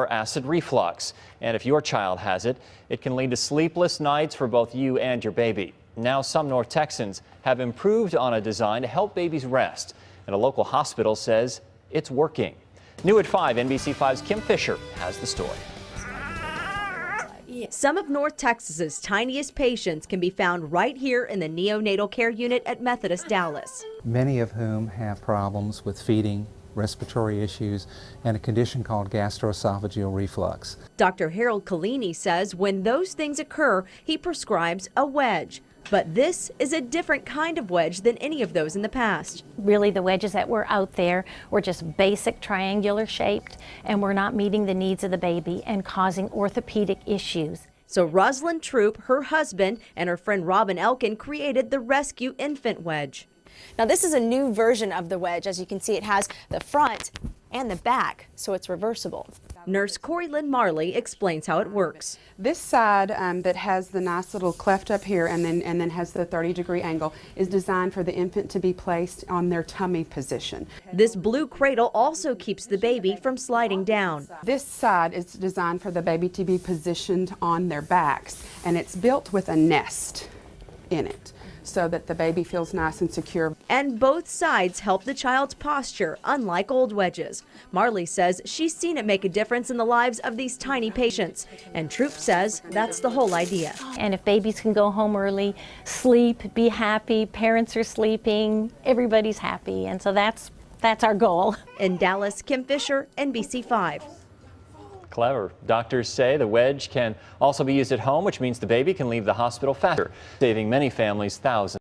or acid reflux. And if your child has it, it can lead to sleepless nights for both you and your baby. Now some North Texans have improved on a design to help babies rest, and a local hospital says it's working. New at 5, NBC5's Kim Fisher has the story. Some of North Texas's tiniest patients can be found right here in the neonatal care unit at Methodist Dallas. Many of whom have problems with feeding, respiratory issues, and a condition called gastroesophageal reflux. Dr. Harold Collini says when those things occur, he prescribes a wedge. But this is a different kind of wedge than any of those in the past. Really, the wedges that were out there were just basic triangular shaped and were not meeting the needs of the baby and causing orthopedic issues. So Rosalind Troop, her husband, and her friend Robin Elkin created the Rescue Infant Wedge. Now this is a new version of the wedge. As you can see, it has the front and the back, so it's reversible. Nurse Corey Lynn Marley explains how it works. This side that has the nice little cleft up here and then has the 30-degree angle is designed for the infant to be placed on their tummy position. This blue cradle also keeps the baby from sliding down. This side is designed for the baby to be positioned on their backs, and it's built with a nest in it, so that the baby feels nice and secure. And both sides help the child's posture, unlike old wedges. Marley says she's seen it make a difference in the lives of these tiny patients. And Troop says that's the whole idea. And if babies can go home early, sleep, be happy, parents are sleeping, everybody's happy. And so that's our goal. In Dallas, Kim Fisher, NBC5. Clever. Doctors say the wedge can also be used at home, which means the baby can leave the hospital faster, saving many families thousands.